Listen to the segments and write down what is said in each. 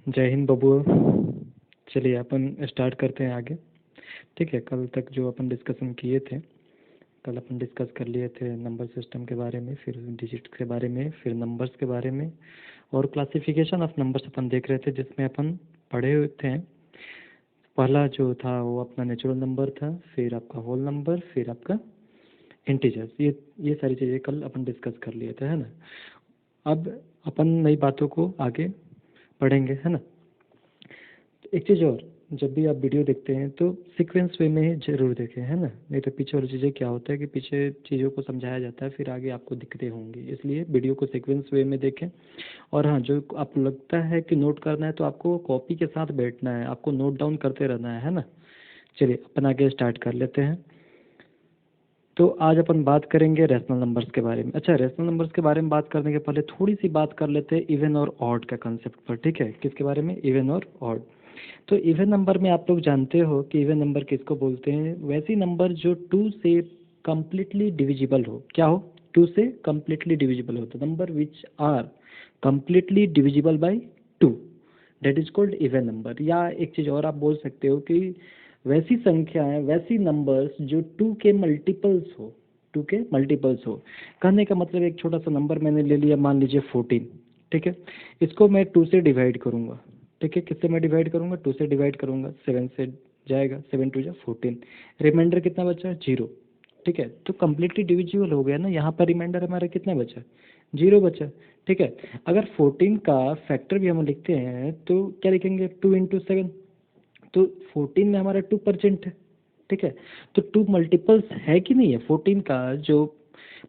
जय हिंद बबुआ। चलिए अपन स्टार्ट करते हैं आगे। ठीक है, कल तक जो अपन डिस्कशन किए थे, कल अपन डिस्कस कर लिए थे नंबर सिस्टम के बारे में, फिर डिजिट्स के बारे में, फिर नंबर्स के बारे में और क्लासिफिकेशन ऑफ नंबर्स अपन देख रहे थे, जिसमें अपन पढ़े हुए थे। पहला जो था वो अपना नेचुरल नंबर था, फिर आपका होल नंबर, फिर आपका इंटीजर्स। ये सारी चीज़ें कल अपन डिस्कस कर लिए थे, है ना। अब अपन नई बातों को आगे पढ़ेंगे, है ना। एक चीज़ और, जब भी आप वीडियो देखते हैं तो सीक्वेंस वे में ही जरूर देखें, है ना। नहीं तो पीछे वाली चीज़ें क्या होता है कि पीछे चीज़ों को समझाया जाता है, फिर आगे आपको दिक्कतें होंगी, इसलिए वीडियो को सीक्वेंस वे में देखें। और हाँ, जो आपको लगता है कि नोट करना है तो आपको कॉपी के साथ बैठना है, आपको नोट डाउन करते रहना है ना। चलिए अपन आगे स्टार्ट कर लेते हैं। तो आज अपन बात करेंगे रेशनल नंबर्स के बारे में। अच्छा, रेशनल नंबर्स के बारे में बात करने के पहले थोड़ी सी बात कर लेते हैं इवन और ऑड का कंसेप्ट पर। ठीक है, किसके बारे में? इवन और ऑड। तो इवन नंबर में आप लोग जानते हो कि इवन नंबर किसको बोलते हैं? वैसी नंबर जो 2 से कम्प्लीटली डिविजिबल हो। क्या हो? 2 से कम्प्लीटली डिविजिबल हो। The number which are completely divisible by 2, that is called even number. या एक चीज़ और आप बोल सकते हो कि वैसी संख्याएं, वैसी नंबर्स जो 2 के मल्टीपल्स हो। 2 के मल्टीपल्स हो। कहने का मतलब एक छोटा सा नंबर मैंने ले लिया, मान लीजिए 14। ठीक है, इसको मैं 2 से डिवाइड करूंगा। ठीक है, किससे मैं डिवाइड करूंगा? 2 से डिवाइड करूंगा, 7 से जाएगा, 7 2 जा 14। रिमाइंडर कितना बचा? 0। ठीक है, तो कम्प्लीटली डिविजिबल हो गया ना। यहाँ पर रिमाइंडर हमारा कितना बचा? 0 बचा। ठीक है, अगर 14 का फैक्टर भी हम लिखते हैं तो क्या लिखेंगे? 2 इंटू 7। तो 14 में हमारा 2% है। ठीक है, तो 2 मल्टीपल्स है कि नहीं है 14 का? जो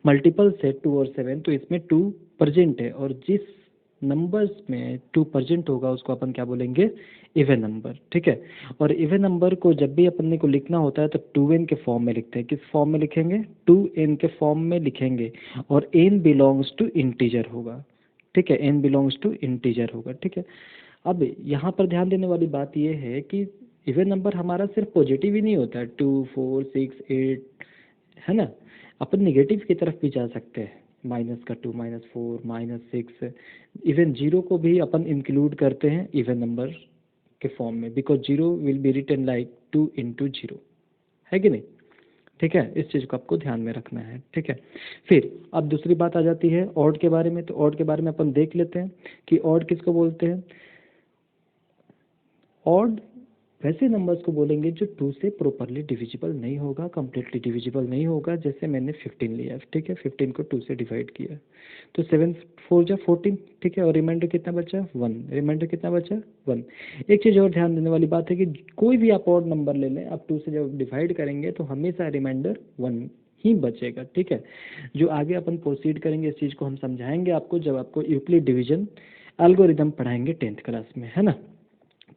मल्टीपल्स है 2 और 7, तो इसमें 2% है, और जिस नंबर्स में 2% होगा उसको अपन क्या बोलेंगे? Even number. ठीक है, और इवन नंबर को जब भी अपन को लिखना होता है तो 2n के फॉर्म में लिखते हैं। किस फॉर्म में लिखेंगे? 2n के फॉर्म में लिखेंगे, और n बिलोंग्स टू इंटीजर होगा। ठीक है, n बिलोंग्स टू इंटीजर होगा। ठीक है, अब यहाँ पर ध्यान देने वाली बात यह है कि इवन नंबर हमारा सिर्फ पॉजिटिव ही नहीं होता है, 2 4 6 8, है ना। अपन निगेटिव की तरफ भी जा सकते हैं, -2 -4 -6। इवन 0 को भी अपन इंक्लूड करते हैं इवन नंबर के फॉर्म में, because 0 will be written like 2 into 0, है कि नहीं। ठीक है, इस चीज़ को आपको ध्यान में रखना है। ठीक है, फिर अब दूसरी बात आ जाती है ऑड के बारे में। तो ऑड के बारे में अपन देख लेते हैं कि ऑड किसको बोलते हैं। ऑड वैसे नंबर्स को बोलेंगे जो 2 से प्रॉपरली डिविजिबल नहीं होगा, कम्प्लीटली डिविजिबल नहीं होगा। जैसे मैंने 15 लिया, ठीक है, 15 को 2 से डिवाइड किया, तो 7 4 जा 14। ठीक है, और रिमाइंडर कितना बचा? 1। रिमाइंडर कितना बचा? 1। एक चीज़ और ध्यान देने वाली बात है कि कोई भी आप ऑड नंबर ले लें, आप 2 से जब डिवाइड करेंगे तो हमेशा रिमाइंडर 1 ही बचेगा। ठीक है, जो आगे अपन प्रोसीड करेंगे इस चीज़ को हम समझाएंगे आपको जब आपको यूक्लिड डिवीजन एल्गोरिदम पढ़ाएंगे 10th क्लास में, है ना।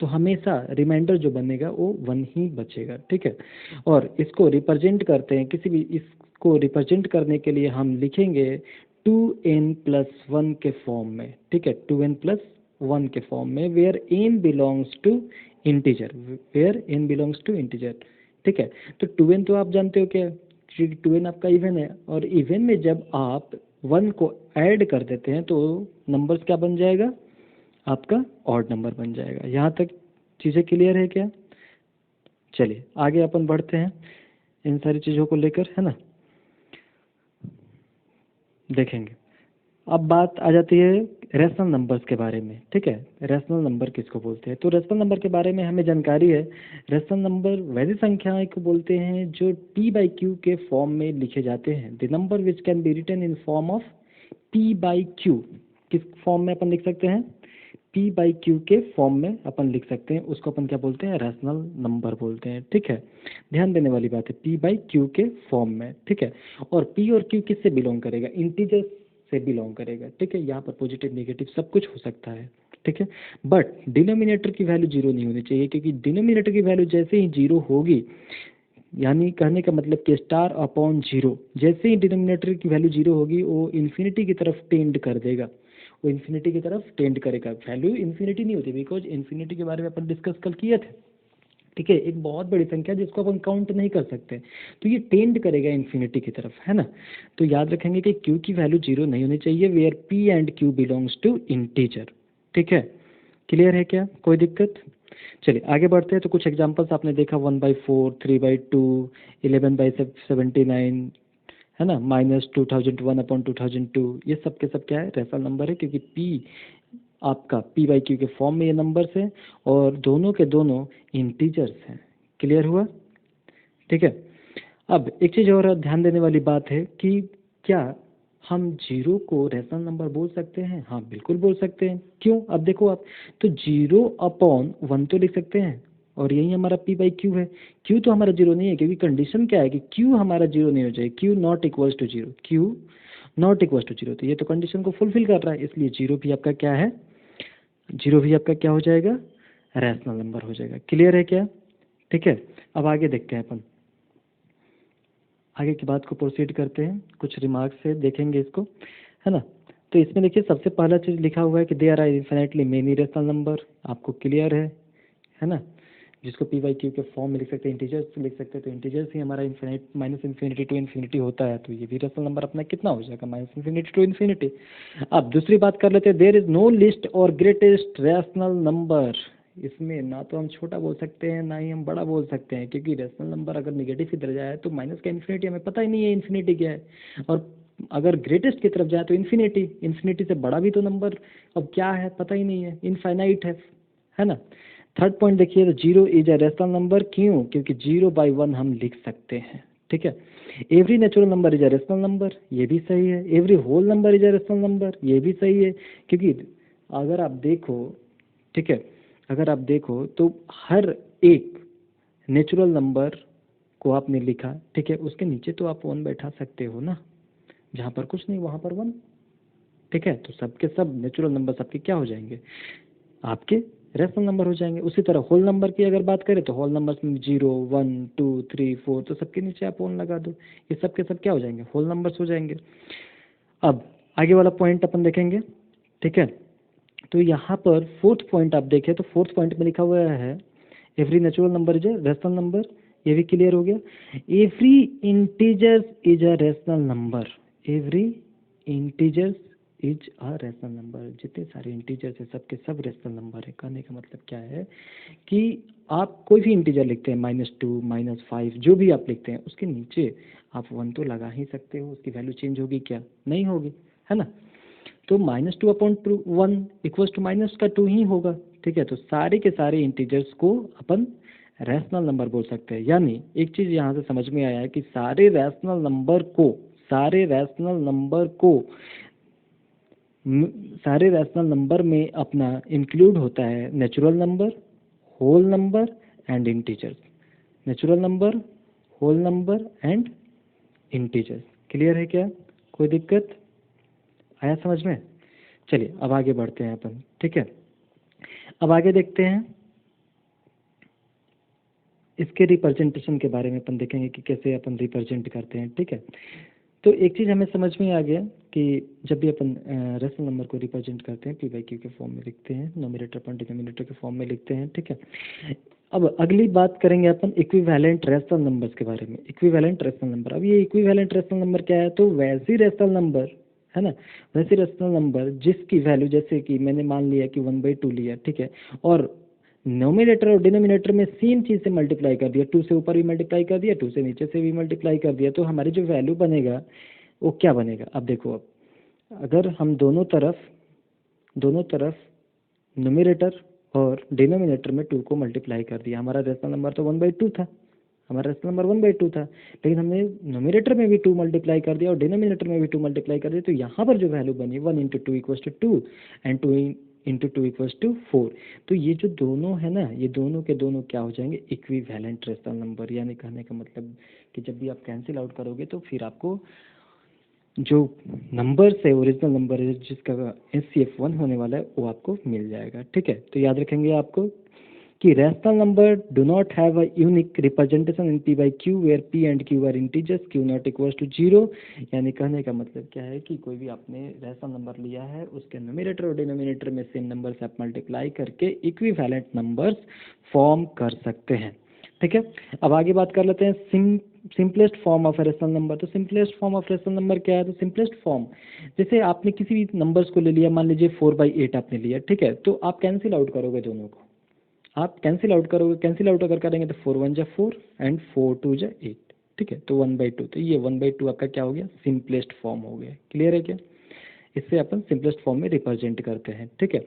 तो हमेशा रिमाइंडर जो बनेगा वो 1 ही बचेगा। ठीक है, और इसको रिप्रेजेंट करते हैं, किसी भी इसको रिप्रेजेंट करने के लिए हम लिखेंगे 2n+1 के फॉर्म में। ठीक है, 2n+1 के फॉर्म में, where n belongs to integer, where n belongs to integer. ठीक है, तो 2n तो आप जानते हो क्या? 2n आपका इवन है, और इवन में जब आप 1 को ऐड कर देते हैं तो नंबर्स क्या बन जाएगा? आपका ऑड नंबर बन जाएगा। यहाँ तक चीज़ें क्लियर है क्या? चलिए आगे अपन बढ़ते हैं इन सारी चीज़ों को लेकर, है ना, देखेंगे। अब बात आ जाती है रेशनल नंबर्स के बारे में। ठीक है, रेशनल नंबर किसको बोलते हैं? तो रेशनल नंबर के बारे में हमें जानकारी है। रेशनल नंबर वैसी संख्याएं को बोलते हैं जो p/q के फॉर्म में लिखे जाते हैं। The number which can be written in form of p/q। किस फॉर्म में अपन लिख सकते हैं? p/q के फॉर्म में अपन लिख सकते हैं, उसको अपन क्या बोलते हैं? रैशनल नंबर बोलते हैं। ठीक है, ध्यान देने वाली बात है, p/q के फॉर्म में। ठीक है, और p और q किससे बिलोंग करेगा? इंटीजर से बिलोंग करेगा। ठीक है, यहाँ पर पॉजिटिव नेगेटिव सब कुछ हो सकता है। ठीक है, बट डिनोमिनेटर की वैल्यू 0 नहीं होनी चाहिए, क्योंकि डिनोमिनेटर की वैल्यू जैसे ही 0 होगी, यानी कहने का मतलब कि (0), जैसे ही डिनोमिनेटर की वैल्यू 0 होगी वो इन्फिनिटी की तरफ टेंड कर देगा, वो इन्फिनिटी की तरफ टेंड करेगा। वैल्यू इन्फिनिटी नहीं होती, बिकॉज इन्फिनिटी के बारे में अपन डिस्कस कल किए थे। ठीक है, एक बहुत बड़ी संख्या जिसको अपन काउंट नहीं कर सकते, तो ये टेंड करेगा इन्फिनिटी की तरफ, है ना। तो याद रखेंगे कि q की वैल्यू 0 नहीं होनी चाहिए, where p and q belongs to integer. ठीक है, क्लियर है क्या, कोई दिक्कत? चलिए आगे बढ़ते हैं। तो कुछ एग्जांपल्स आपने देखा, 1/4, 3/2, 11/79, है ना, -2001/2002, ये सब के सब क्या है, रेशनल नंबर है, क्योंकि पी आपका p/q के फॉर्म में ये नंबर्स है और दोनों के दोनों इंटीजर्स हैं। क्लियर हुआ? ठीक है। अब एक चीज़ और ध्यान देने वाली बात है कि क्या हम जीरो को रेशनल नंबर बोल सकते हैं? हाँ बिल्कुल बोल सकते हैं। क्यों? अब देखो आप, तो 0/1 तो लिख सकते हैं और यही हमारा p/q है। q तो हमारा जीरो नहीं है, क्योंकि कंडीशन क्या है कि q हमारा जीरो नहीं हो जाए, q not equals to zero, q not equals to zero. तो ये तो कंडीशन को फुलफिल कर रहा है, इसलिए जीरो भी आपका क्या है, जीरो भी आपका क्या हो जाएगा, रैशनल नंबर हो जाएगा। क्लियर है क्या? ठीक है। अब आगे देखते हैं अपन, आगे की बात को प्रोसीड करते हैं, कुछ रिमार्क्स से देखेंगे इसको, है ना। तो इसमें देखिए सबसे पहला चीज़ लिखा हुआ है कि there are infinitely many rational number, आपको क्लियर है ना, जिसको p/q के फॉर्म में लिख सकते हैं, इंटीजर्स लिख सकते हैं। तो इंटीजर्स ही हमारा infinite minus infinity to infinity होता है, तो ये भी रेशनल नंबर अपना कितना हो जाएगा, -इन्फिनिटी टू इन्फिनिटी। अब दूसरी बात कर लेते हैं, देयर इज नो लिस्ट और ग्रेटेस्ट रेशनल नंबर। इसमें ना तो हम छोटा बोल सकते हैं ना ही हम बड़ा बोल सकते हैं, क्योंकि रेशनल नंबर अगर निगेटिव की तरफ जाए तो माइनस का इन्फिनिटी हमें पता ही नहीं है इन्फिनिटी क्या है, और अगर ग्रेटेस्ट की तरफ जाए तो इन्फिनिटी, इन्फिनिटी से बड़ा भी तो नंबर अब क्या है पता ही नहीं है, इनफाइनाइट है ना। थर्ड पॉइंट देखिए, तो zero is a rational number, क्यों? क्योंकि 0/1 हम लिख सकते हैं। ठीक है। Every natural number is a rational number, ये भी सही है। Every whole number is a rational number, ये भी सही है, क्योंकि अगर आप देखो, ठीक है, अगर आप देखो तो हर एक नेचुरल नंबर को आपने लिखा, ठीक है, उसके नीचे तो आप 1 बैठा सकते हो ना, जहाँ पर कुछ नहीं वहाँ पर 1। ठीक है, तो सबके सब नेचुरल नंबर सबके क्या हो जाएंगे, आपके रेशनल नंबर हो जाएंगे। उसी तरह होल नंबर की अगर बात करें तो होल नंबर्स में 0, 1, 2, 3, 4, तो सबके नीचे आप 1 लगा दो, ये सब के सब क्या हो जाएंगे, होल नंबर्स हो जाएंगे। अब आगे वाला पॉइंट अपन देखेंगे। ठीक है, तो यहाँ पर फोर्थ पॉइंट आप देखें तो फोर्थ पॉइंट में लिखा हुआ है every natural number is a rational number, ये भी क्लियर हो गया। Every integers is a rational number, every integers is a rational number, जितने सारे इंटीजर्स है सबके सब रेशनल नंबर है। कहने का मतलब क्या है कि आप कोई भी इंटीजर लिखते हैं, -2, -5, जो भी आप लिखते हैं उसके नीचे आप 1 तो लगा ही सकते हो, उसकी वैल्यू चेंज होगी क्या, नहीं होगी, है ना। तो -2/1 इक्वल्स टू माइनस का 2 ही होगा। ठीक है, तो सारे के सारे इंटीजर्स को अपन रैशनल नंबर बोल सकते हैं। यानी एक चीज़ यहाँ से समझ में आया है कि सारे रैशनल नंबर को, सारे रैशनल नंबर को सारे रैशनल नंबर में अपना इंक्लूड होता है natural number, whole number and integers, natural number, whole number and integers. Clear है क्या, कोई दिक्कत आया समझ में? चलिए अब आगे बढ़ते हैं अपन। ठीक है, अब आगे देखते हैं इसके रिप्रेजेंटेशन के बारे में, अपन देखेंगे कि कैसे अपन रिप्रेजेंट करते हैं। ठीक है, तो एक चीज़ हमें समझ में आ गया कि जब भी अपन रेशनल नंबर को रिप्रेजेंट करते हैं p/q के फॉर्म में लिखते हैं, नोमिनेटर अपन डिनोमिनेटर के फॉर्म में लिखते हैं। ठीक है, अब अगली बात करेंगे अपन इक्विवेलेंट रेशनल नंबर्स के बारे में। इक्विवेलेंट रेशनल नंबर, अब ये इक्विवेलेंट रेशनल नंबर क्या है, तो वैसी रेशनल नंबर, है ना, वैसी रेशनल नंबर जिसकी वैल्यू, जैसे कि मैंने मान लिया कि 1/2 लिया, ठीक है, और नोमिनेटर और डिनोमिनेटर में सेम चीज़ से मल्टीप्लाई कर दिया, 2 से ऊपर भी मल्टीप्लाई कर दिया, 2 से नीचे से भी मल्टीप्लाई कर दिया, तो हमारी जो वैल्यू बनेगा वो क्या बनेगा। अब देखो, अब अगर हम दोनों तरफ नोमिनेटर और डिनोमिनेटर में 2 को मल्टीप्लाई कर दिया, हमारा रेशनल नंबर तो 1/2 था, हमारा रेशनल नंबर 1/2 था, लेकिन हमने नोमिनेटर में भी 2 मल्टीप्लाई कर दिया और डिनोमिनेटर में भी 2 मल्टीप्लाई कर दिया, तो यहाँ पर जो वैल्यू बनी 1 × 2 = 2 एंड 2 × 2 = 4। तो ये जो दोनों है ना, ये दोनों के दोनों क्या हो जाएंगे, इक्विवेलेंट रेशनल नंबर। यानी कहने का मतलब कि जब भी आप कैंसिल आउट करोगे तो फिर आपको जो नंबर है, ओरिजिनल नंबर है जिसका HCF 1 होने वाला है, वो आपको मिल जाएगा। ठीक है, तो याद रखेंगे आपको कि rational number do not have a unique representation in p/q where p and q are integers, q not equals to 0। यानी कहने का मतलब क्या है कि कोई भी आपने रैशनल नंबर लिया है, उसके नोमिनेटर और डिनोमिनेटर में सेम नंबर से आप मल्टीप्लाई करके इक्विवेलेंट नंबर्स फॉर्म कर सकते हैं। ठीक है, अब आगे बात कर लेते हैं simplest form of rational number. तो simplest form of rational number क्या है? तो सिंपलेस्ट फॉर्म, जैसे आपने किसी भी नंबर्स को ले लिया, मान लीजिए 4/8 आपने लिया, ठीक है, तो आप कैंसिल आउट करोगे दोनों को, आप कैंसिल आउट करोगे, कैंसिल आउट अगर करेंगे तो 4 1 जा 4 एंड 4 2 जा 8, ठीक है, तो 1/2, तो ये 1/2 आपका क्या हो गया? सिंपलेस्ट फॉर्म हो गया। क्लियर है क्या? इससे अपन सिंपलेस्ट फॉर्म में रिप्रेजेंट करते हैं, ठीक है।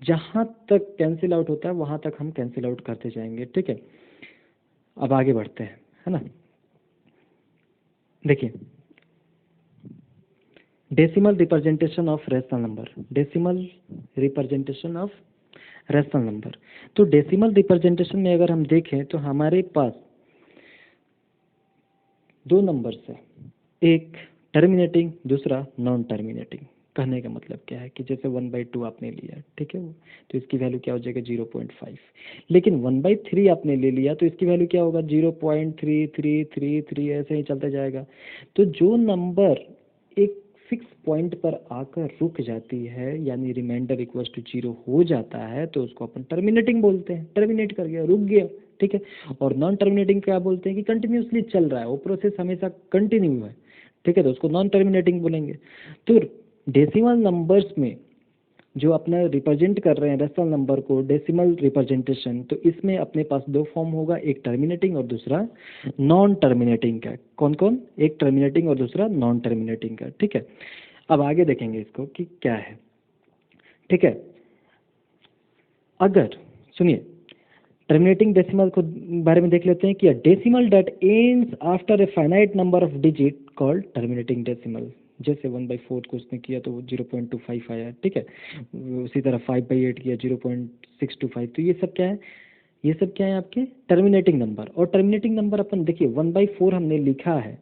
जहाँ तक कैंसिल आउट होता है वहाँ तक हम कैंसिल आउट करते जाएंगे, ठीक है। अब आगे बढ़ते हैं, है ना। देखिए, decimal representation of rational number, decimal representation of rational number. तो डेसिमल रिप्रेजेंटेशन में अगर हम देखें तो हमारे पास दो नंबर्स है, एक टर्मिनेटिंग, दूसरा नॉन टर्मिनेटिंग। कहने का मतलब क्या है कि जैसे 1/2 आपने लिया, ठीक है, तो इसकी वैल्यू क्या हो जाएगा? 0.5। लेकिन 1/3 आपने ले लिया तो इसकी वैल्यू क्या होगा? 0.3333, ऐसे ही चलता जाएगा। तो जो नंबर एक फिक्स पॉइंट पर आकर रुक जाती है, यानी रिमाइंडर इक्वल्स टू 0 हो जाता है, तो उसको अपन टर्मिनेटिंग बोलते हैं। टर्मिनेट कर गया, रुक गया, ठीक है। और नॉन टर्मिनेटिंग क्या बोलते हैं? कि कंटिन्यूसली चल रहा है, वो प्रोसेस हमेशा कंटिन्यू है, ठीक है, तो उसको नॉन टर्मिनेटिंग बोलेंगे। तो डेसिमल नंबर्स में जो अपना रिप्रेजेंट कर रहे हैं रेशनल नंबर को, डेसिमल रिप्रेजेंटेशन, तो इसमें अपने पास दो फॉर्म होगा, एक टर्मिनेटिंग और दूसरा नॉन टर्मिनेटिंग का। कौन कौन? एक टर्मिनेटिंग और दूसरा नॉन टर्मिनेटिंग का, ठीक है। अब आगे देखेंगे इसको कि क्या है, ठीक है। अगर सुनिए, टर्मिनेटिंग डेसिमल को बारे में देख लेते हैं कि decimal that ends after a finite number of digit called terminating decimal. जैसे 1/4 को उसने किया तो 0.25 आया, ठीक है। उसी तरह 5/8 किया 0.625। तो ये सब क्या है? ये सब क्या है? आपके टर्मिनेटिंग नंबर। और टर्मिनेटिंग नंबर अपन देखिए 1/4 हमने लिखा है,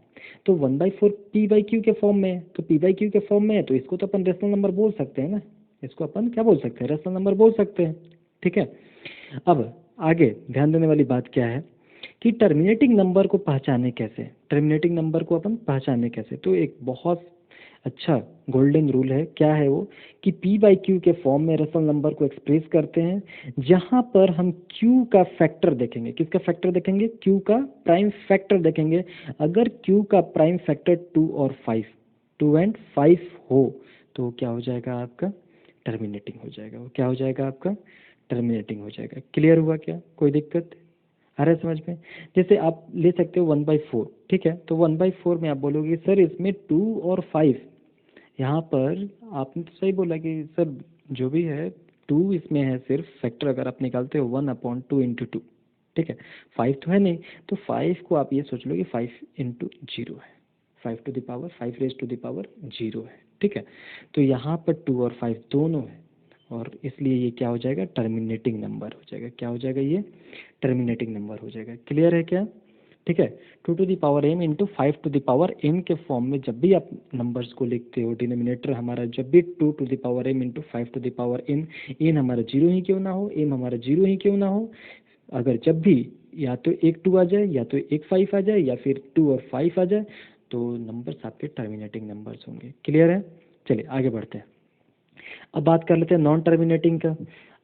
तो 1/4 p/q के फॉर्म में है, तो p/q के फॉर्म में है, तो इसको तो अपन रेशनल नंबर बोल सकते हैं ना, इसको अपन क्या बोल सकते हैं? रेशनल नंबर बोल सकते हैं, ठीक है। अब आगे ध्यान देने वाली बात क्या है कि टर्मिनेटिंग नंबर को पहचाने कैसे, टर्मिनेटिंग नंबर को अपन पहचाने कैसे। तो एक बहुत अच्छा गोल्डन रूल है, क्या है वो? कि p/q के फॉर्म में रेशनल नंबर को एक्सप्रेस करते हैं, जहां पर हम q का फैक्टर देखेंगे। किसका फैक्टर देखेंगे? q का प्राइम फैक्टर देखेंगे। अगर q का प्राइम फैक्टर 2 और 5, 2 एंड 5 हो, तो क्या हो जाएगा? आपका टर्मिनेटिंग हो जाएगा। वो क्या हो जाएगा? आपका टर्मिनेटिंग हो जाएगा। क्लियर हुआ क्या? कोई दिक्कत आ रहा है समझ में? जैसे आप ले सकते हो 1/4, ठीक है, तो 1/4 में आप बोलोगे सर इसमें 2 और 5, यहाँ पर आपने तो सही बोला कि सर जो भी है 2 इसमें है, सिर्फ फैक्टर अगर आप निकालते हो 1/2 इंटू 2, ठीक है, 5 तो है नहीं, तो 5 को आप ये सोच लो कि 5 इंटू 0 है, 5 रेज टू द पावर 0 है, ठीक है। तो यहाँ पर 2 और 5 दोनों है, और इसलिए ये क्या हो जाएगा? टर्मिनेटिंग नंबर हो जाएगा। क्या हो जाएगा? ये टर्मिनेटिंग नंबर हो जाएगा। क्लियर है क्या? ठीक है। 2 to the power m into 5 to the power m के फॉर्म में जब भी आप नंबर्स को लिखते हो, डिनोमिनेटर हमारा जब भी 2 to the power m into 5 to the power m, n हमारा 0 ही क्यों ना हो, m हमारा 0 ही क्यों ना हो, अगर जब भी या तो एक 2 आ जाए, या तो एक 5 आ जाए, या फिर 2 और 5 आ जाए, तो नंबर्स आपके टर्मिनेटिंग नंबर्स होंगे। क्लियर है? चलिए आगे बढ़ते हैं। अब बात कर लेते हैं नॉन टर्मिनेटिंग का।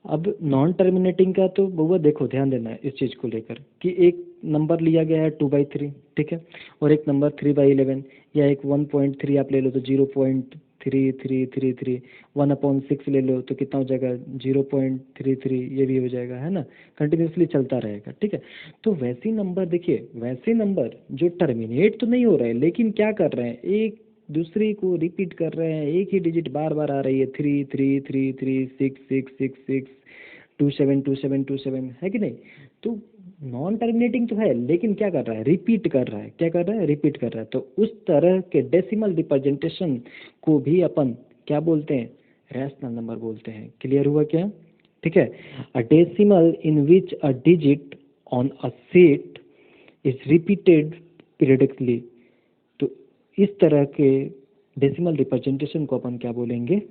अब नॉन टर्मिनेटिंग का तो बउआ देखो, ध्यान देना है इस चीज़ को लेकर कि एक नंबर लिया गया है 2/3, ठीक है, और एक नंबर 3/11, या एक 1.3 आप ले लो तो 0.3333, 1/6 ले लो तो कितना हो जाएगा? 0.33, ये भी हो जाएगा, है ना। कंटिन्यूसली चलता रहेगा, ठीक है। तो वैसे नंबर देखिए, वैसे नंबर जो टर्मिनेट तो नहीं हो रहे हैं, लेकिन क्या कर रहे हैं? एक दूसरे को रिपीट कर रहे हैं, एक ही डिजिट बार बार आ रही है, 3 3 3 3, 6 6 6 6, 2 7 है कि नहीं। तो नॉन टर्मिनेटिंग तो है, लेकिन क्या कर रहा है? रिपीट कर रहा है। क्या कर रहा है? रिपीट कर रहा है। तो उस तरह के डेसिमल रिप्रेजेंटेशन को भी अपन क्या बोलते हैं? रैशनल नंबर बोलते हैं। क्लियर हुआ क्या? ठीक है। A decimal in which a digit on a set is repeated periodically. तो इस तरह के डेसिमल रिप्रेजेंटेशन को अपन क्या बोलेंगे?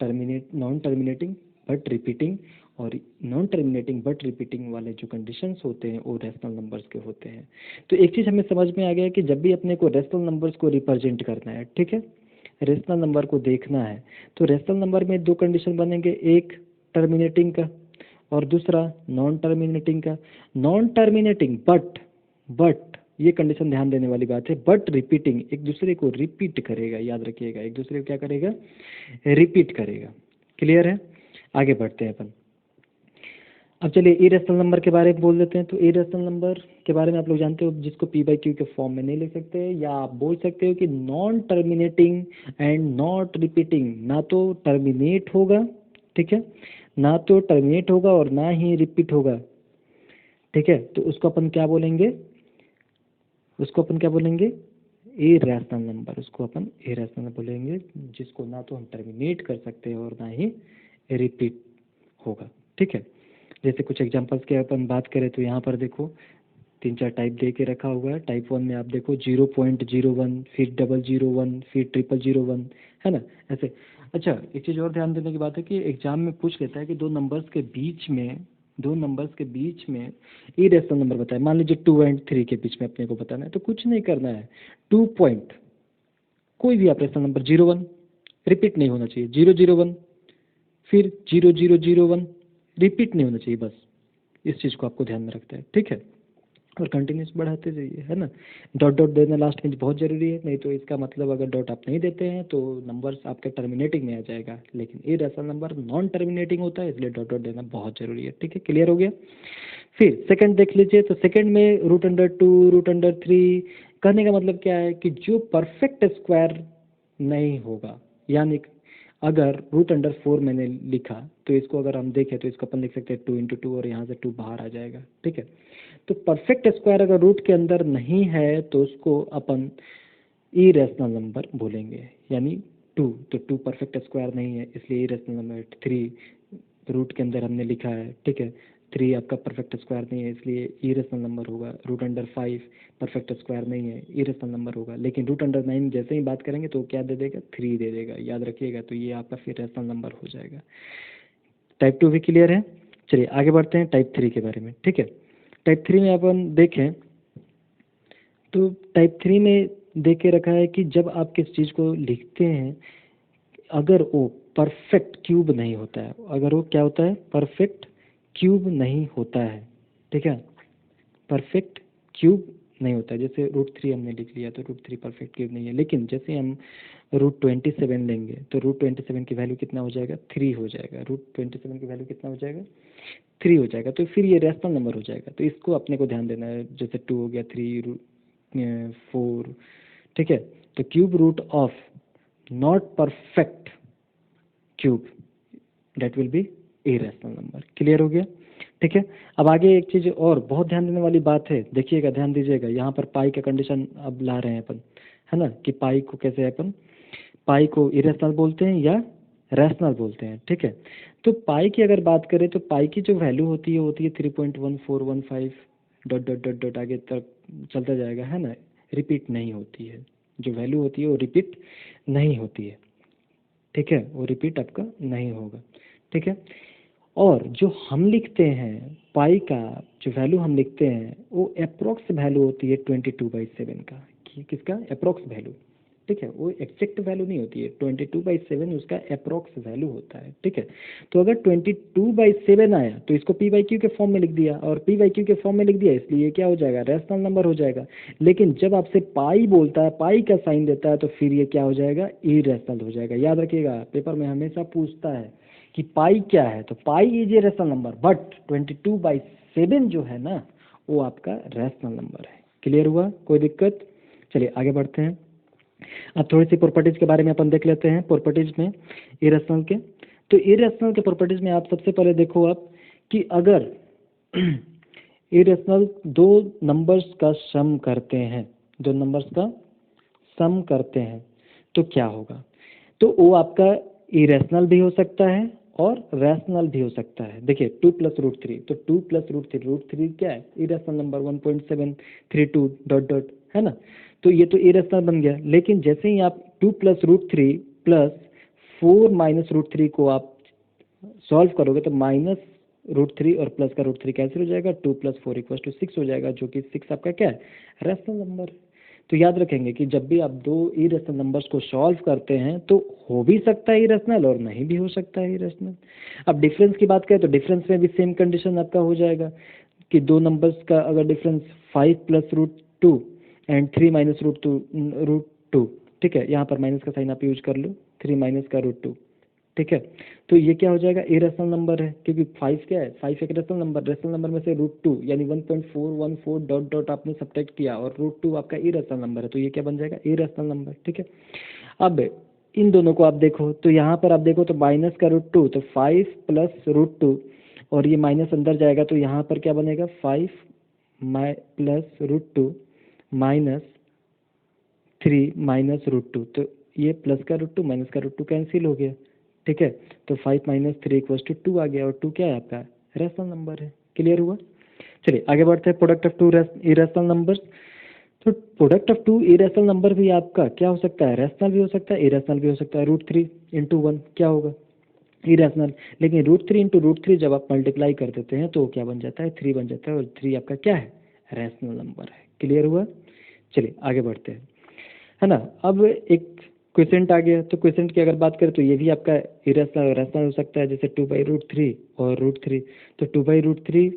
Non terminating but repeating. और नॉन टर्मिनेटिंग बट रिपीटिंग वाले जो कंडीशंस होते हैं वो रैशनल नंबर्स के होते हैं। तो एक चीज़ हमें समझ में आ गया कि जब भी अपने को रैशनल नंबर्स को रिप्रेजेंट करना है, ठीक है, रैशनल नंबर को देखना है, तो रैशनल नंबर में दो कंडीशन बनेंगे, एक टर्मिनेटिंग का और दूसरा नॉन टर्मिनेटिंग का। नॉन टर्मिनेटिंग बट ये कंडीशन ध्यान देने वाली बात है। बट रिपीटिंग, एक दूसरे को रिपीट करेगा, याद रखिएगा, एक दूसरे को क्या करेगा, रिपीट करेगा। क्लियर है? आगे बढ़ते हैं अपन। अब चलिए इरेशनल नंबर के बारे में बोल देते हैं। तो इरेशनल नंबर के बारे में आप लोग जानते हो, जिसको पी बाई क्यू के फॉर्म में नहीं लिख सकते, या आप बोल सकते हो कि non terminating and not repeating, ना तो टर्मिनेट होगा, ठीक है, ना तो टर्मिनेट होगा और ना ही रिपीट होगा, ठीक है। तो उसको अपन क्या बोलेंगे, उसको अपन क्या बोलेंगे, इरेशनल नंबर। उसको अपन इरेशनल बोलेंगे, जिसको ना तो हम टर्मिनेट कर सकते हैं और ना ही रिपीट होगा, ठीक है। जैसे कुछ एग्जांपल्स की अपन बात करें तो यहाँ पर देखो 3-4 टाइप दे के रखा हुआ है। टाइप 1 में आप देखो 0.01, फिर 001, फिर 0001, है ना, ऐसे। अच्छा, एक चीज़ और ध्यान देने की बात है कि एग्जाम में पूछ लेता है कि दो नंबर्स के बीच में इरेशनल नंबर बताए। मान लीजिए 2 और 3 के बीच में अपने को बताना है, तो कुछ नहीं करना है, 2 पॉइंट कोई भी आप रेशनल नंबर 01 रिपीट नहीं होना चाहिए, 001, फिर 0001 रिपीट नहीं होना चाहिए, बस इस चीज़ को आपको ध्यान में रखते हैं, ठीक है। और कंटिन्यूस बढ़ाते जाइए, है ना। डॉट डॉट देना लास्ट में बहुत ज़रूरी है, नहीं तो इसका मतलब अगर डॉट आप नहीं देते हैं तो नंबर्स आपके टर्मिनेटिंग में आ जाएगा, लेकिन इरेशनल नंबर नॉन टर्मिनेटिंग होता है, इसलिए डॉट डॉट देना बहुत ज़रूरी है, ठीक है। क्लियर हो गया? फिर सेकंड देख लीजिए। तो सेकंड में √2, √3 कहने का मतलब क्या है कि जो परफेक्ट स्क्वायर नहीं होगा, यानी अगर √4 मैंने लिखा तो इसको अगर हम देखें तो इसको अपन लिख सकते हैं 2 × 2 और यहाँ से 2 बाहर आ जाएगा, ठीक है। तो परफेक्ट स्क्वायर अगर रूट के अंदर नहीं है तो उसको अपन इरेशनल नंबर बोलेंगे, यानी 2। तो 2 परफेक्ट स्क्वायर नहीं है, इसलिए इरेशनल नंबर। 3 रूट के अंदर हमने लिखा है, ठीक है, 3 आपका परफेक्ट स्क्वायर नहीं है, इसलिए इरेशनल नंबर होगा। √5 परफेक्ट स्क्वायर नहीं है, इरेशनल नंबर होगा। लेकिन √9 जैसे ही बात करेंगे तो क्या दे देगा, 3 दे देगा, याद रखिएगा। तो ये आपका फिर रेशनल नंबर हो जाएगा। टाइप 2 भी क्लियर है? चलिए आगे बढ़ते हैं टाइप 3 के बारे में, ठीक है। टाइप 3 में अपन देखें तो टाइप 3 में देख के रखा है कि जब आप किस चीज़ को लिखते हैं, अगर वो परफेक्ट क्यूब नहीं होता है, अगर वो क्या होता है, परफेक्ट क्यूब नहीं होता है, ठीक है, परफेक्ट क्यूब नहीं होता है। जैसे √3 हमने लिख लिया तो √3 परफेक्ट क्यूब नहीं है, लेकिन जैसे हम √27 लेंगे तो √27 की वैल्यू कितना हो जाएगा, 3 हो जाएगा। √27 की वैल्यू कितना हो जाएगा, 3 हो जाएगा। तो फिर ये रेशनल नंबर हो जाएगा। तो इसको अपने को ध्यान देना है, जैसे 2 हो गया, 3, 4, ठीक है। तो cube root of not perfect cube, that will be irrational number. Clear हो गया? ठीक है। अब आगे एक चीज़ और बहुत ध्यान देने वाली बात है, देखिएगा, ध्यान दीजिएगा। यहाँ पर पाई का कंडीशन अब ला रहे हैं अपन, है ना, कि पाई को कैसे अपन, पाई को इरेशनल बोलते हैं या रैशनल बोलते हैं, ठीक है। तो पाई की अगर बात करें तो पाई की जो वैल्यू होती है 3.1415 डॉट डॉट डॉट डॉट आगे तक चलता जाएगा, है ना, रिपीट नहीं होती है। जो वैल्यू होती है वो रिपीट नहीं होती है, ठीक है, वो रिपीट आपका नहीं होगा, ठीक है। और जो हम लिखते हैं पाई का, जो वैल्यू हम लिखते हैं वो अप्रोक्स वैल्यू होती है 22/7 का, किसका, अप्रोक्स वैल्यू, ठीक है। वो एग्जैक्ट वैल्यू नहीं होती है, 22/7 उसका अप्रोक्स वैल्यू होता है, ठीक है। तो अगर 22/7 आया तो इसको पी बाई क्यू के फॉर्म में लिख दिया, और पी बाई क्यू के फॉर्म में लिख दिया, इसलिए क्या हो जाएगा, रैशनल नंबर हो जाएगा। लेकिन जब आपसे पाई बोलता है, पाई का साइन देता है, तो फिर ये क्या हो जाएगा, इरेशनल हो जाएगा। याद रखिएगा, पेपर में हमेशा पूछता है कि पाई क्या है, तो pi is a rational number, but 22/7 जो है ना वो आपका रैशनल नंबर है। क्लियर हुआ? कोई दिक्कत? चलिए आगे बढ़ते हैं। अब थोड़ी सी प्रॉपर्टीज के बारे में अपन देख लेते हैं। प्रॉपर्टीज में इरेशनल के, तो इरेशनल के प्रॉपर्टीज में आप सबसे पहले देखो आप कि अगर इरेशनल दो नंबर्स का सम करते हैं, दो नंबर्स का सम करते हैं तो क्या होगा, तो वो आपका इरेशनल भी हो सकता है और रैशनल भी हो सकता है। देखिए 2 + √3, तो 2 + √3 क्या है, इरेशनल नंबर 1.732 डॉट डॉट, है ना। तो ये तो इरेशनल बन गया। लेकिन जैसे ही आप 2 + √3 + 4 - √3 को आप सॉल्व करोगे तो -√3 और प्लस का √3 कैंसिल हो जाएगा, 2 + 4 = 6 हो जाएगा, जो कि 6 आपका क्या है, रैशनल नंबर। तो याद रखेंगे कि जब भी आप दो इरेशनल नंबर्स को सॉल्व करते हैं तो हो भी सकता है इरेशनल और नहीं भी हो सकता है इरेशनल। अब डिफरेंस की बात करें तो डिफरेंस में भी सेम कंडीशन आपका हो जाएगा कि दो नंबर्स का अगर difference 5 + 2 and 3 minus root two. ठीक है, यहाँ पर माइनस का साइन आप यूज कर लो, 3 माइनस का रूट 2। ठीक है, तो ये क्या हो जाएगा, इरेशनल नंबर है, क्योंकि 5 क्या है, 5 एक रेशनल नंबर में से रूट 2 यानी 1.414 डॉट डॉट आपने सब्ट्रैक्ट किया और रूट 2 आपका इरेशनल नंबर है, तो ये क्या बन जाएगा, इरेशनल नंबर। ठीक है, अब इन दोनों को आप देखो तो यहाँ पर आप देखो तो माइनस का रूट 2, तो 5 प्लस रूट 2 और ये माइनस अंदर जाएगा तो यहाँ पर क्या बनेगा, 5 plus root 2 minus 3 minus root 2, तो ये प्लस का रूट 2 माइनस का रूट 2 कैंसिल हो गया। ठीक है, तो 5 माइनस 3 इक्वल्स टू 2 आ गया, और 2 क्या है आपका, रेशनल नंबर है। क्लियर हुआ? चलिए आगे बढ़ते हैं, प्रोडक्ट ऑफ 2 इरेशनल नंबर्स। तो प्रोडक्ट ऑफ 2 इरेशनल नंबर भी आपका क्या हो सकता है, रेशनल भी हो सकता है, इरेशनल भी हो सकता है। रूट 3 इंटू 1 क्या होगा, इरेशनल, लेकिन रूट 3 इंटू रूट 3 जब आप मल्टीप्लाई कर देते हैं तो क्या बन जाता है, 3 बन जाता है, और 3 आपका क्या है, रेशनल नंबर है। क्लियर हुआ? चलिए आगे बढ़ते हैं, है ना। अब एक क्वेश्चन आ गया, तो क्वेश्चन की अगर बात करें तो ये भी आपका इरेशनल रेशनल हो सकता है, जैसे 2/√3 और रूट 3। तो 2/√3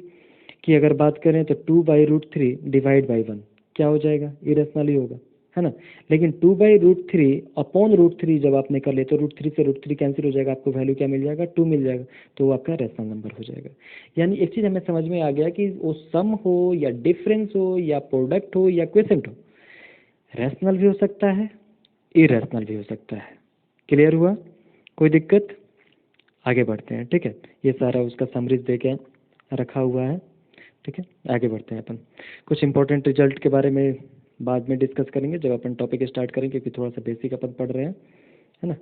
की अगर बात करें तो 2/√3 डिवाइड बाई 1 क्या हो जाएगा, इरेशनल ही होगा, है ना। लेकिन 2/√3 अपॉन रूट 3 जब आप निकाल ले तो रूट 3 से रूट 3 कैंसिल हो जाएगा, आपको वैल्यू क्या मिल जाएगा, 2 मिल जाएगा, तो वो आपका रेशनल नंबर हो जाएगा। यानी एक चीज़ हमें समझ में आ गया कि वो सम हो या डिफरेंस हो या प्रोडक्ट हो या क्वेश्चन हो, रैशनल भी हो सकता है, इरेशनल भी हो सकता है। क्लियर हुआ? कोई दिक्कत? आगे बढ़ते हैं। ठीक है, ये सारा उसका समरीज दे के रखा हुआ है। ठीक है, आगे बढ़ते हैं अपन, कुछ इंपॉर्टेंट रिजल्ट के बारे में बाद में डिस्कस करेंगे जब अपन टॉपिक स्टार्ट करेंगे, क्योंकि थोड़ा सा बेसिक अपन पढ़ रहे हैं, है ना।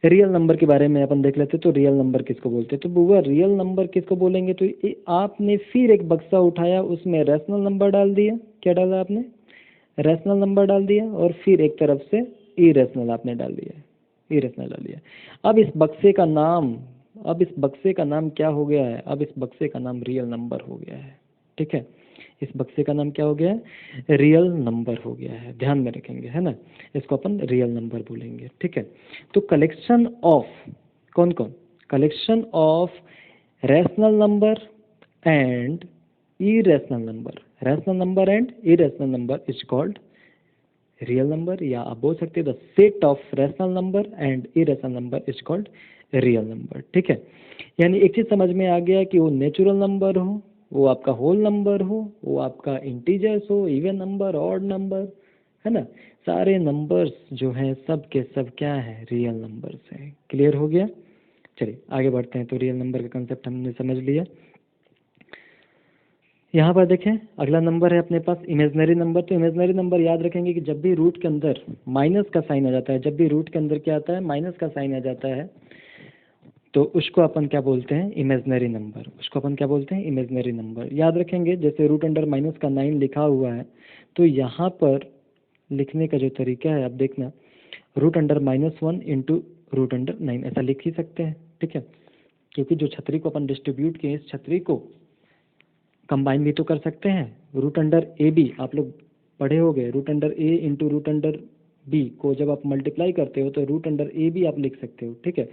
रियल नंबर के बारे में अपन देख लेते हैं, तो रियल नंबर किसको बोलते हैं, तो बुआ रियल नंबर किसको बोलेंगे, तो आपने फिर एक बक्सा उठाया, उसमें रैशनल नंबर डाल दिया, क्या डाला आपने, रैशनल नंबर डाल दिया, और फिर एक तरफ से इरेशनल आपने डाल दिया, इरेशनल डाल दिया। अब इस बक्से का नाम, अब इस बक्से का नाम क्या हो गया है, अब इस बक्से का नाम रियल नंबर हो गया है। ठीक है, इस बक्से का नाम क्या हो गया है, रियल नंबर हो गया है, ध्यान में रखेंगे, है ना, इसको अपन रियल नंबर बोलेंगे। ठीक है, तो कलेक्शन ऑफ कौन कौन, collection of rational number and irrational number, rational number and irrational number is called real number, या आप बोल सकते हैं the set of rational number and irrational number is called real number. ठीक है, यानी एक चीज समझ में आ गया कि वो नेचुरल नंबर हो, वो आपका होल नंबर हो, वो आपका इंटीजर्स हो, इवन नंबर, ऑड नंबर, है ना, सारे नंबर्स जो हैं सब के सब क्या है, रियल नंबर्स हैं। क्लियर हो गया? चलिए आगे बढ़ते हैं, तो रियल नंबर का कंसेप्ट हमने समझ लिया। यहाँ पर देखें, अगला नंबर है अपने पास इमेजनरी नंबर। तो इमेजनरी नंबर याद रखेंगे कि जब भी रूट के अंदर माइनस का साइन आ जाता है, जब भी रूट के अंदर क्या आता है, माइनस का साइन आ जाता है, तो उसको अपन क्या बोलते हैं, इमेजनरी नंबर, उसको अपन क्या बोलते हैं, इमेजनरी नंबर। याद रखेंगे, जैसे रूट अंडर माइनस का 9 लिखा हुआ है, तो यहाँ पर लिखने का जो तरीका है आप देखना, root under -1 into root under 9 ऐसा लिख ही सकते हैं। ठीक है, क्योंकि जो छतरी को अपन डिस्ट्रीब्यूट किए, इस छतरी को कंबाइन भी तो कर सकते हैं। रूट अंडर ए बी आप लोग पढ़े हो गए, रूट अंडर ए इंटू रूट अंडर बी को जब आप मल्टीप्लाई करते हो तो रूट अंडर ए बी आप लिख सकते हो। ठीक है,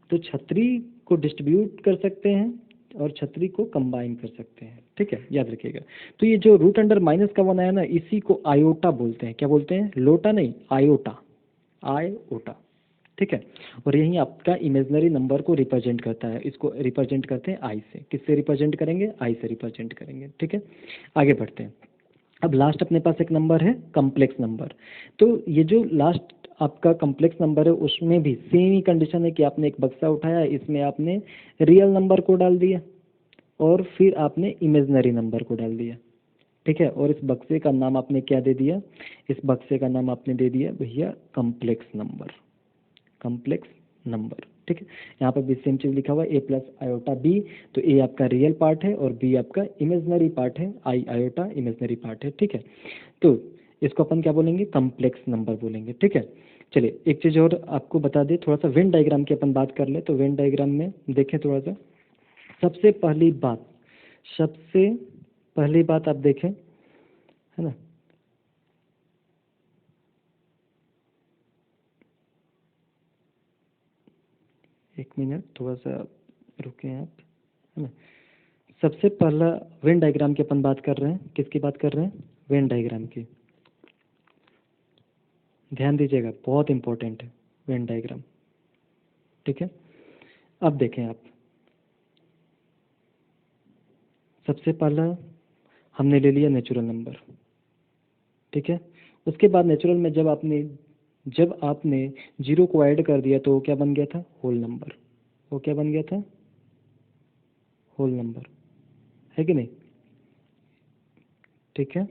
तो छतरी को डिस्ट्रीब्यूट कर सकते हैं और छतरी को कंबाइन कर सकते हैं। ठीक है, याद रखिएगा। तो ये जो रूट अंडर माइनस का वन आया ना, इसी को आयोटा बोलते हैं। क्या बोलते हैं, लोटा नहीं, आयोटा, आयोटा। ठीक है, और यही आपका इमेजनरी नंबर को रिप्रेजेंट करता है, इसको रिप्रेजेंट करते हैं आई से। किससे रिप्रेजेंट करेंगे, आई से रिप्रेजेंट करेंगे। ठीक है, आगे बढ़ते हैं। अब लास्ट अपने पास एक नंबर है कॉम्प्लेक्स नंबर। तो ये जो लास्ट आपका कॉम्प्लेक्स नंबर है, उसमें भी सेम ही कंडीशन है कि आपने एक बक्सा उठाया, इसमें आपने रियल नंबर को डाल दिया और फिर आपने इमेजनरी नंबर को डाल दिया। ठीक है, और इस बक्से का नाम आपने क्या दे दिया, इस बक्से का नाम आपने दे दिया भैया कॉम्प्लेक्स नंबर, कॉम्प्लेक्स नंबर। ठीक है, यहाँ पर भी सेम चीज़ लिखा हुआ है, ए प्लस आयोटा बी, तो ए आपका रियल पार्ट है और बी आपका इमेजनरी पार्ट है, आई आयोटा इमेजनरी पार्ट है। ठीक है, तो इसको अपन क्या बोलेंगे, कॉम्प्लेक्स नंबर बोलेंगे। ठीक है, चलिए एक चीज़ और आपको बता दें, थोड़ा सा वेन डायग्राम की अपन बात कर ले, तो वेन डायग्राम में देखें थोड़ा सा, सबसे पहली बात, सबसे पहली बात आप देखें, है ना, एक मिनट थोड़ा सा रुके आप, है ना। सबसे पहला वेन डायग्राम की अपन बात कर रहे हैं। किसकी बात कर रहे हैं? वेन डायग्राम की। ध्यान दीजिएगा, बहुत इंपॉर्टेंट है वेन डायग्राम। ठीक है, अब देखें आप, सबसे पहला हमने ले लिया नेचुरल नंबर। ठीक है, उसके बाद नेचुरल में जब आपने जीरो को ऐड कर दिया तो वो क्या बन गया था? Whole number. वो क्या बन गया था? होल नंबर, है कि नहीं? ठीक है,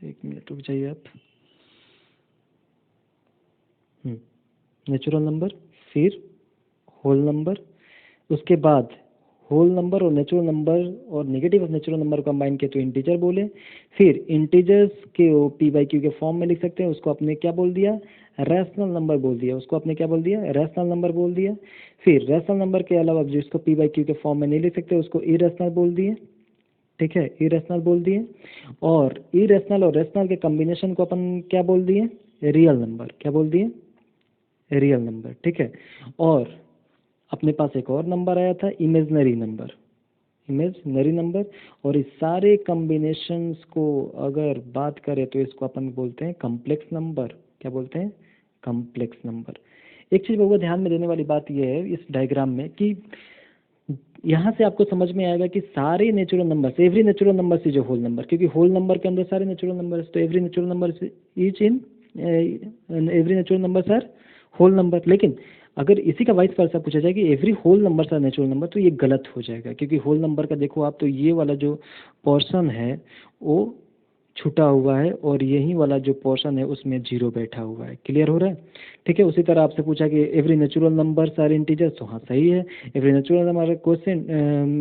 एक मिनट रुक जाइए आप। नेचुरल नंबर, फिर होल नंबर, उसके बाद होल नंबर और नेचुरल नंबर और negative of natural number combine किए तो इंटीजर बोले। फिर इंटीजर्स के पी बाई क्यू के फॉर्म में लिख सकते हैं, उसको आपने क्या बोल दिया? रैशनल नंबर बोल दिया। उसको आपने क्या बोल दिया? रैशनल नंबर बोल दिया। फिर रैशनल नंबर के अलावा जिसको पी बाई क्यू के फॉर्म में नहीं लिख सकते उसको इरेशनल बोल दिए। ठीक है, इरेशनल बोल दिए। और इरेशनल और रैशनल के कॉम्बिनेशन को अपन क्या बोल दिए? Real number. क्या बोल दिए? Real number. ठीक है, और अपने पास एक और नंबर आया था, इमेजनरी नंबर। इमेजनरी नंबर, और इस सारे कॉम्बिनेशंस को अगर बात करें तो इसको अपन बोलते हैं कॉम्प्लेक्स नंबर। क्या बोलते हैं? Complex number. एक चीज़ बहुत ध्यान में देने वाली बात यह है इस डायग्राम में कि यहाँ से आपको समझ में आएगा कि सारे natural number, every natural number से जो होल नंबर, क्योंकि होल नंबर के अंदर सारे नेचुरल नंबर, तो every natural number each in every natural number are whole number. लेकिन अगर इसी का वाइस वर्सा पूछा जाए कि every whole number are natural number, तो ये गलत हो जाएगा, क्योंकि होल नंबर का देखो आप, तो ये वाला जो पोर्शन है वो छुटा हुआ है और यही वाला जो पोर्शन है उसमें जीरो बैठा हुआ है। क्लियर हो रहा है? ठीक है, उसी तरह आपसे पूछा कि every natural number are integers, तो हाँ सही है। Every natural number question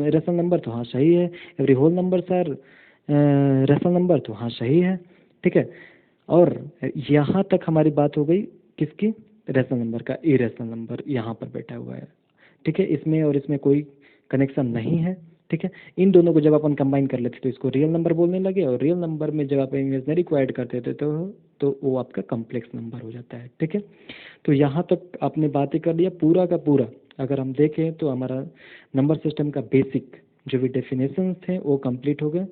rational number, तो हाँ सही है। Every whole number are rational number, तो हाँ सही है। ठीक है, और यहाँ तक हमारी बात हो गई किसकी? रेशनल नंबर का। इरेशनल नंबर यहाँ पर बैठा हुआ है। ठीक है, इसमें और इसमें कोई कनेक्शन नहीं है। ठीक है, इन दोनों को जब अपन कंबाइन कर लेते तो इसको रियल नंबर बोलने लगे, और रियल नंबर में जब आप इमेजनरी को ऐड करते थे तो वो आपका कॉम्प्लेक्स नंबर हो जाता है। ठीक है, तो यहाँ तक आपने बातें कर लिया पूरा का पूरा। अगर हम देखें तो हमारा नंबर सिस्टम का बेसिक जो भी डेफिनेशन थे वो कंप्लीट हो गए,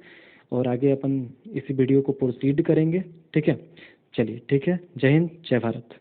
और आगे अपन इसी वीडियो को प्रोसीड करेंगे। ठीक है, चलिए, ठीक है, जय हिंद, जय भारत।